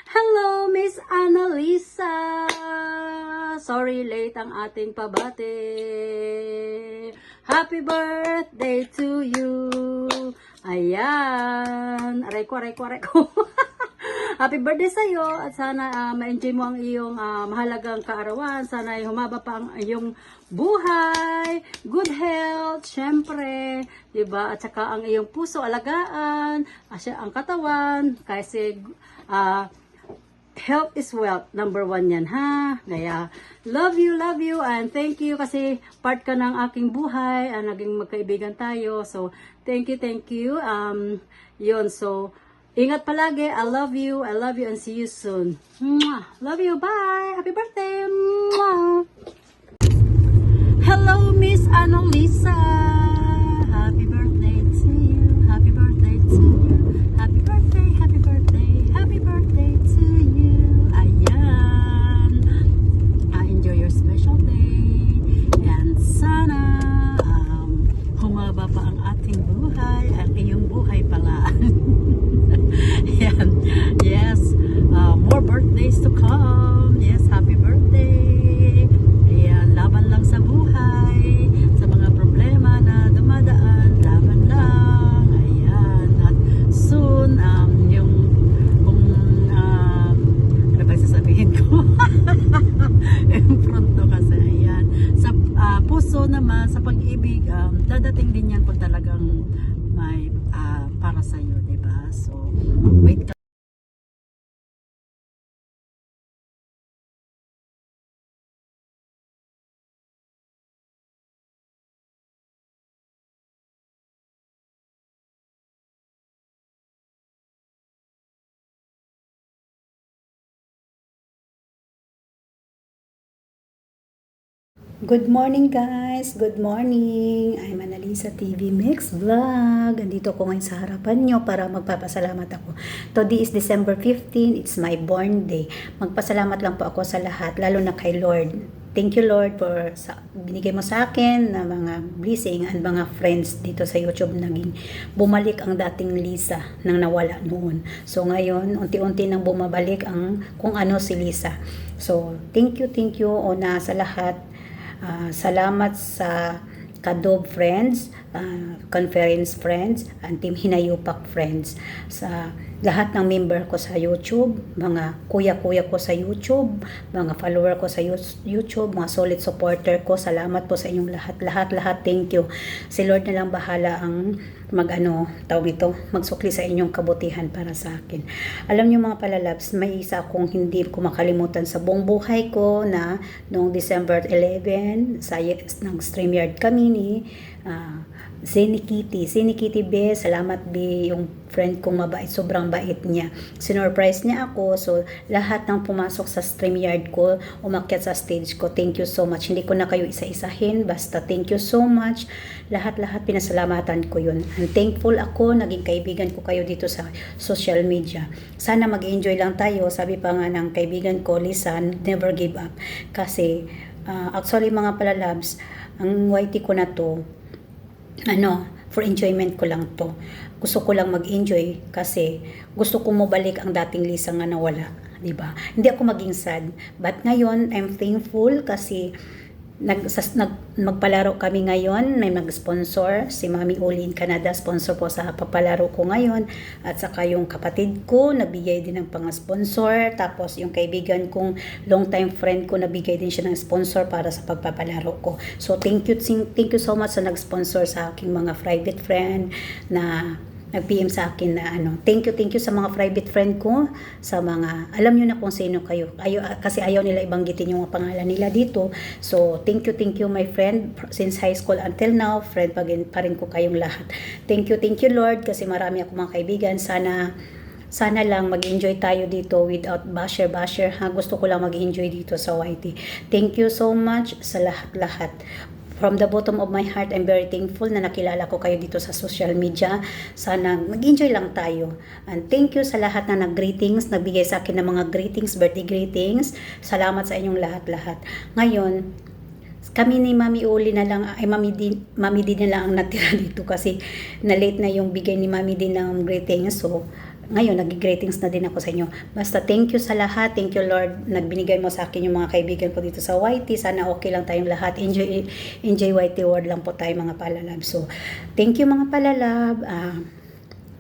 Hello, Miss Annalisa! Sorry late ang ating pabate. Happy birthday to you! Ayan! Aray ko. Happy birthday sa'yo at sana ma-enjoy mo ang iyong mahalagang kaarawan. Sana ay humaba pa ang iyong buhay, good health, syempre, diba? At saka ang iyong puso alagaan, ang katawan, kasi health is wealth, number 1 yan, ha? Kaya, love you, and thank you kasi part ka ng aking buhay, naging magkaibigan tayo. So, thank you. Yun, so, ingat palagi. I love you, and see you soon. Mwah! Love you, bye! Happy birthday! Mwah! Hello, Miss Annalisa! Happy birthday to you, happy birthday to you, happy birthday to you. Ayan. Enjoy your special day. And sana humaba pa ang ating buhay, ang iyong buhay pala. Ayan. Yes. More birthdays to come. Yes, happy birthday. Ayan, laban lang sa buhay, sa mga problema na dumadaan, laban lang. Ayan. At soon, ano ba sasabihin ko? Yung pronto kasi, ayan. Sa puso naman, sa pag-ibig, dadating din yan kung talagang may para sa'yo, diba? So, wait ka. Good morning guys! Good morning! I'm Annalisa TV Mix Vlog. Andito ko ngayon sa harapan nyo para magpapasalamat ako. Today is December 15. It's my born day. Magpasalamat lang po ako sa lahat, lalo na kay Lord. Thank you Lord for binigay mo sa akin na mga blessing and mga friends dito sa YouTube. Naging bumalik ang dating Lisa nang nawala noon. So ngayon, unti-unti nang bumabalik ang kung ano si Lisa. So thank you una sa lahat. Salamat sa Kadob friends, conference friends, and Team Hinayupak friends. Sa lahat ng member ko sa YouTube, mga kuya-kuya ko sa YouTube, mga follower ko sa YouTube, mga solid supporter ko, salamat po sa inyong lahat, thank you. Si Lord na lang bahala ang magsukli sa inyong kabutihan para sa akin. Alam niyo mga palalabs, may isa akong hindi ko makalimutan sa buong buhay ko na noong December 11, ng StreamYard kami ni Zeni Kitty be, salamat be, yung friend kong mabait, sobrang bait niya. Sinurprise niya ako, so lahat ng pumasok sa StreamYard ko, umakyat sa stage ko, thank you so much. Hindi ko na kayo isa-isahin, basta thank you so much. Lahat pinasalamatan ko yun. And thankful ako, naging kaibigan ko kayo dito sa social media. Sana mag-enjoy lang tayo, sabi pa nga ng kaibigan ko, Lisa, never give up. Kasi, actually mga palalabs, ang YT ko na to, for enjoyment ko lang to. Gusto ko lang mag-enjoy kasi gusto ko mabalik ang dating Lisa nga nawala, di ba? Hindi ako maging sad. But ngayon, I'm thankful kasi magpalaro kami ngayon, may mag-sponsor, si Mami Uli in Canada, sponsor po sa papalaro ko ngayon, at saka yung kapatid ko, nabigay din ng pang-sponsor, tapos yung kaibigan kong long time friend ko, nabigay din siya ng sponsor para sa pagpapalaro ko. So thank you so much sa nag-sponsor sa aking mga private friend na nag-PM sa akin na thank you sa mga private friend ko, sa mga, alam nyo na kung sino kayo. Kasi ayaw nila ibanggitin yung mga pangalan nila dito. So, thank you my friend, since high school until now, friend pa rin ko kayong lahat. Thank you Lord, kasi marami akong mga kaibigan. Sana lang mag-enjoy tayo dito without basher. Gusto ko lang mag-enjoy dito sa YT. Thank you so much sa lahat. From the bottom of my heart, I'm very thankful na nakilala ko kayo dito sa social media. Sana mag-enjoy lang tayo. And thank you sa lahat na nag-greetings, nagbigay sa akin ng mga greetings, birthday greetings. Salamat sa inyong lahat. Ngayon, kami ni Mami Uli na lang, Mami din na lang ang natira dito kasi na-late na yung bigay ni Mami din ng greetings. So, ngayon, nag-greetings na din ako sa inyo. Basta thank you sa lahat. Thank you Lord. Nagbinigay mo sa akin yung mga kaibigan ko dito sa YT. Sana okay lang tayong lahat. Enjoy YT World lang po tayo mga palalab. So, thank you mga palalab.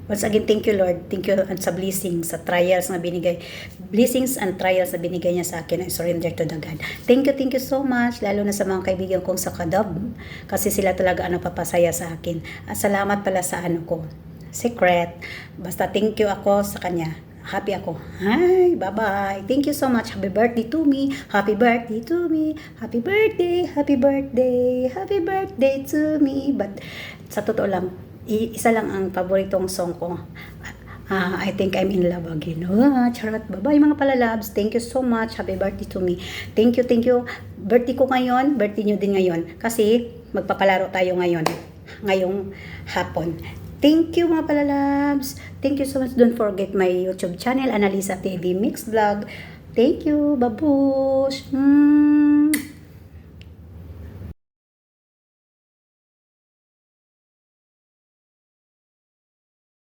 Once again, thank you Lord. Thank you sa blessings, sa trials na binigay. Blessings and trials na binigay niya sa akin. I surrender to the God. Thank you so much. Lalo na sa mga kaibigan kong sa Kadab. Kasi sila talaga ang napapasaya sa akin. At salamat pala sa secret. Basta thank you ako sa kanya. Happy ako. Hi, bye-bye. Thank you so much. Happy birthday to me. Happy birthday to me. Happy birthday, happy birthday, happy birthday to me. But sa totoo lang, isa lang ang paboritong song ko. I think I'm in love again. Charot. Bye-bye mga palalabs. Thank you so much. Happy birthday to me. Thank you. Birthday ko ngayon. Birthday nyo din ngayon. Kasi magpapalaro tayo ngayong hapon. Thank you mga palalabs. Thank you so much. Don't forget my YouTube channel, Analisa TV Mix Vlog. Thank you. Babush.